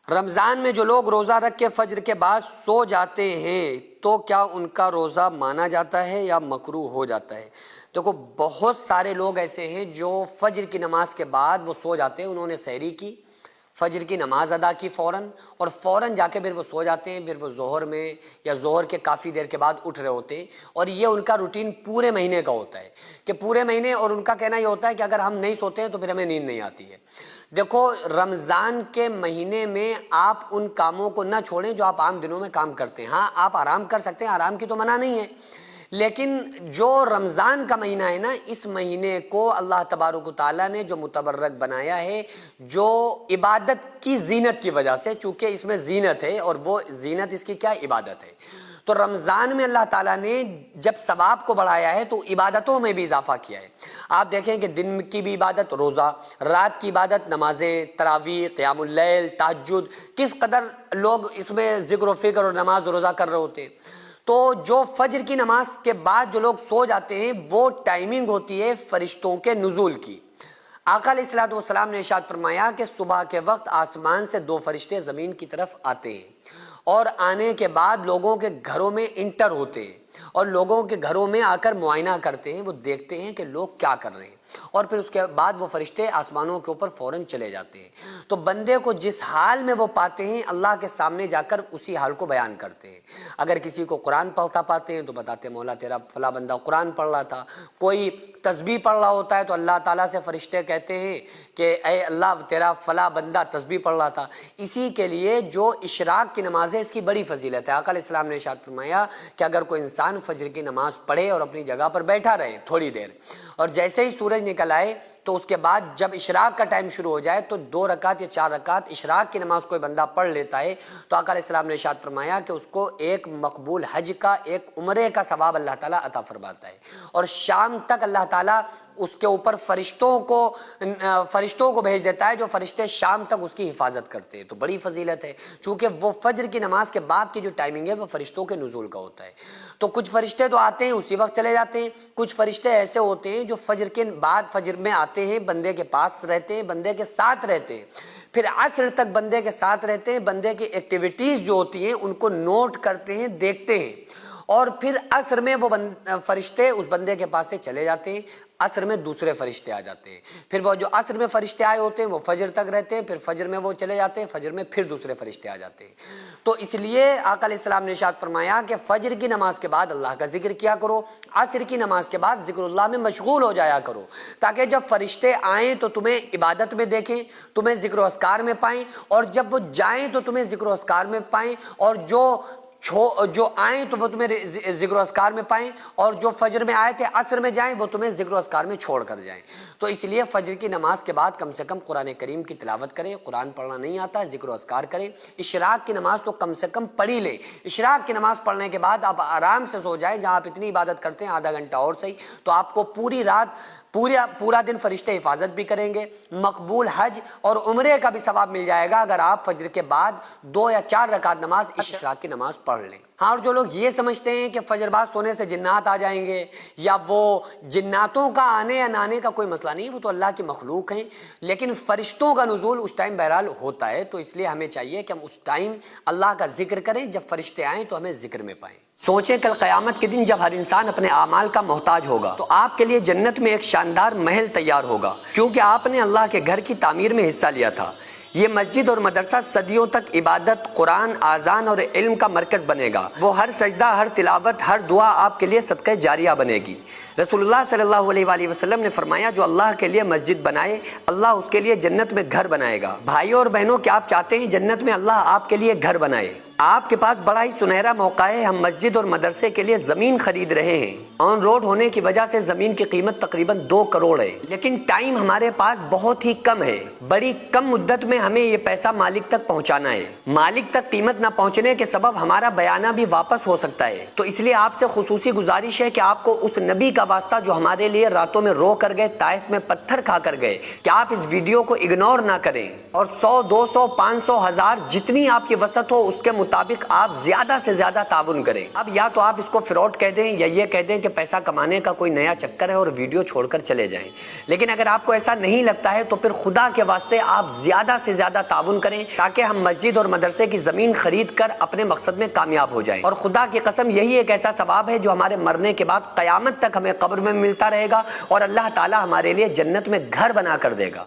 رمضان میں جو لوگ روزہ رکھ کے فجر کے بعد سو جاتے ہیں تو کیا ان کا روزہ مانا جاتا ہے یا مکروہ ہو جاتا ہے؟ دیکھو، بہت سارے لوگ ایسے ہیں جو فجر کی نماز کے بعد وہ سو جاتے ہیں، انہوں نے سحری کی، فجر کی نماز ادا کی فوراً، اور فوراً جا کے پھر وہ سو جاتے ہیں، پھر وہ ظہر میں یا ظہر کے کافی دیر کے بعد اٹھ رہے ہوتے ہیں، اور یہ ان کا روٹین پورے مہینے کا ہوتا ہے کہ پورے مہینے، اور ان کا کہنا یہ ہوتا ہے کہ اگر ہم نہیں سوتے ہیں تو پھر ہمیں نیند نہیں آتی ہے۔ دیکھو، رمضان کے مہینے میں آپ ان کاموں کو نہ چھوڑیں جو آپ عام دنوں میں کام کرتے ہیں۔ ہاں، آپ آرام کر سکتے ہیں، آرام کی تو منع نہیں ہے، لیکن جو رمضان کا مہینہ ہے نا، اس مہینے کو اللہ تبارک و تعالیٰ نے جو متبرک بنایا ہے، جو عبادت کی زینت کی وجہ سے، چونکہ اس میں زینت ہے، اور وہ زینت اس کی کیا عبادت ہے، تو رمضان میں اللہ تعالیٰ نے جب ثواب کو بڑھایا ہے تو عبادتوں میں بھی اضافہ کیا ہے۔ آپ دیکھیں کہ دن کی بھی عبادت روزہ، رات کی عبادت نمازیں، تراویح، قیام اللیل، تہجد، کس قدر لوگ اس میں ذکر و فکر اور نماز و روزہ کر رہے ہوتے ہیں۔ تو جو فجر کی نماز کے بعد جو لوگ سو جاتے ہیں، وہ ٹائمنگ ہوتی ہے فرشتوں کے نزول کی۔ آقا علیہ الصلوۃ والسلام نے ارشاد فرمایا کہ صبح کے وقت آسمان سے 2 فرشتے زمین کی طرف آتے ہیں، اور آنے کے بعد لوگوں کے گھروں میں انٹر ہوتے ہیں، اور لوگوں کے گھروں میں آ کر معائنہ کرتے ہیں، وہ دیکھتے ہیں کہ لوگ کیا کر رہے ہیں، اور پھر اس کے بعد وہ فرشتے آسمانوں کے اوپر فوراً چلے جاتے ہیں۔ تو بندے کو جس حال میں وہ پاتے ہیں، اللہ کے سامنے جا کر اسی حال کو بیان کرتے ہیں۔ اگر کسی کو قرآن پڑھتا پاتے ہیں تو بتاتے ہیں مولا تیرا فلاں بندہ قرآن پڑھ رہا تھا، کوئی تسبیح پڑھ رہا ہوتا ہے تو اللہ تعالیٰ سے فرشتے کہتے ہیں کہ اے اللہ تیرا فلاں بندہ تسبیح پڑھ رہا تھا۔ اسی کے لیے جو اشراق کی نماز ہے، اس کی بڑی فضیلت ہے۔ آقا علیہ السلام نے ارشاد فرمایا کہ اگر کوئی انسان فجر کی نماز پڑھے اور اپنی جگہ پر بیٹھا رہے تھوڑی دیر، اور جیسے ہی سورج نکل آئے تو اس کے بعد جب اشراق کا ٹائم شروع ہو جائے تو 2 رکعت یا 4 رکعت اشراق کی نماز کوئی بندہ پڑھ لیتا ہے، تو آقا علیہ السلام نے ارشاد فرمایا کہ اس کو ایک مقبول حج کا، ایک عمرے کا ثواب اللہ تعالیٰ عطا فرماتا ہے، اور شام تک اللہ تعالیٰ اس کے اوپر فرشتوں کو بھیج دیتا ہے، جو فرشتے شام تک اس کی حفاظت کرتے ہیں۔ تو بڑی فضیلت ہے، چونکہ وہ فجر کی نماز کے بعد کی جو ٹائمنگ ہے وہ فرشتوں کے نزول کا ہوتا ہے۔ تو کچھ فرشتے تو آتے ہیں اسی وقت چلے جاتے ہیں، کچھ فرشتے ایسے ہوتے ہیں جو فجر کے بعد فجر میں آتے ہیں، بندے کے پاس رہتے ہیں، بندے کے ساتھ رہتے ہیں، پھر عصر تک بندے کے ساتھ رہتے ہیں، بندے کی ایکٹیویٹیز جو ہوتی ہیں ان کو نوٹ کرتے ہیں، دیکھتے ہیں، اور پھر عصر میں وہ فرشتے اس بندے کے پاس سے چلے جاتے ہیں، عصر میں دوسرے فرشتے آ جاتے ہیں، پھر وہ جو عصر میں فرشتے آئے ہوتے ہیں وہ فجر تک رہتے ہیں، پھر فجر میں وہ چلے جاتے ہیں، فجر میں پھر دوسرے فرشتے آ جاتے ہیں۔ تو اس لیے آقا علیہ السلام نے ارشاد فرمایا کہ فجر کی نماز کے بعد اللہ کا ذکر کیا کرو، عصر کی نماز کے بعد ذکر اللہ میں مشغول ہو جایا کرو، تاکہ جب فرشتے آئیں تو تمہیں عبادت میں دیکھیں، تمہیں ذکر و اذکار میں پائیں، اور جب وہ جائیں تو تمہیں ذکر و اذکار میں پائیں، اور جو آئیں تو وہ تمہیں ذکر و اذکار میں پائیں، اور جو فجر میں آئے تھے عصر میں جائیں وہ تمہیں ذکر و اذکار میں چھوڑ کر جائیں۔ تو اس لیے فجر کی نماز کے بعد کم سے کم قرآن کریم کی تلاوت کریں، قرآن پڑھنا نہیں آتا ہے ذکر و اذکار کریں، اشراق کی نماز تو کم سے کم پڑھ ہی لیں، اشراق کی نماز پڑھنے کے بعد آپ آرام سے سو جائیں، جہاں آپ اتنی عبادت کرتے ہیں آدھا گھنٹہ اور صحیح، تو آپ کو پوری رات پورا دن فرشتے حفاظت بھی کریں گے، مقبول حج اور عمرے کا بھی ثواب مل جائے گا اگر آپ فجر کے بعد 2 یا 4 رکعت نماز اشراق کی نماز پڑھ لیں۔ ہاں، اور جو لوگ یہ سمجھتے ہیں کہ فجر بعد سونے سے جنات آ جائیں گے، یا وہ جناتوں کا آنے یا نہ آنے کا کوئی مسئلہ نہیں، وہ تو اللہ کی مخلوق ہیں، لیکن فرشتوں کا نزول اس ٹائم بہرحال ہوتا ہے، تو اس لیے ہمیں چاہیے کہ ہم اس ٹائم اللہ کا ذکر کریں، جب فرشتے آئیں تو ہمیں ذکر میں پائیں۔ سوچیں کل قیامت کے دن جب ہر انسان اپنے اعمال کا محتاج ہوگا تو آپ کے لیے جنت میں ایک شاندار محل تیار ہوگا، کیونکہ آپ نے اللہ کے گھر کی تعمیر میں حصہ لیا تھا۔ یہ مسجد اور مدرسہ صدیوں تک عبادت، قرآن، آذان اور علم کا مرکز بنے گا۔ وہ ہر سجدہ، ہر تلاوت، ہر دعا آپ کے لیے صدقہ جاریہ بنے گی۔ رسول اللہ صلی اللہ علیہ وآلہ وسلم نے فرمایا جو اللہ کے لیے مسجد بنائے اللہ اس کے لیے جنت میں گھر بنائے گا۔ بھائیوں اور بہنوں، کیا آپ چاہتے ہیں جنت میں اللہ آپ کے لیے گھر بنائے؟ آپ کے پاس بڑا ہی سنہرا موقع ہے، ہم مسجد اور مدرسے کے لیے زمین خرید رہے ہیں۔ آن روڈ ہونے کی وجہ سے زمین کی قیمت تقریباً 2 کروڑ ہے، لیکن ٹائم ہمارے پاس بہت ہی کم ہے، بڑی کم مدت میں ہمیں یہ پیسہ مالک تک پہنچانا ہے۔ مالک تک قیمت نہ پہنچنے کے سبب ہمارا بیانہ بھی واپس ہو سکتا ہے، تو اس لیے آپ سے خصوصی گزارش ہے کہ آپ کو اس نبی کا واسطہ جو ہمارے لیے راتوں میں رو کر گئے، طائف میں پتھر کھا کر گئے، کہ آپ اس ویڈیو کو اگنور نہ کریں، اور 100، 200، 500، 1000 جتنی آپ کی وسعت ہو اس کے مطابق آپ زیادہ سے زیادہ تعاون کریں۔ اب یا تو آپ اس کو فراڈ کہہ دیں یا یہ کہہ دیں کہ پیسہ کمانے کا کوئی نیا چکر ہے اور ویڈیو چھوڑ کر چلے جائیں، لیکن اگر آپ کو ایسا نہیں لگتا ہے تو پھر خدا کے واسطے آپ زیادہ سے زیادہ تعاون کریں تاکہ ہم مسجد اور مدرسے کی زمین خرید کر اپنے مقصد میں کامیاب ہو جائیں۔ اور خدا کی قسم یہی ایک ایسا ثواب ہے جو ہمارے مرنے کے بعد قیامت تک ہمیں قبر میں ملتا رہے گا اور اللہ تعالی ہمارے لیے جنت میں گھر بنا کر دے گا۔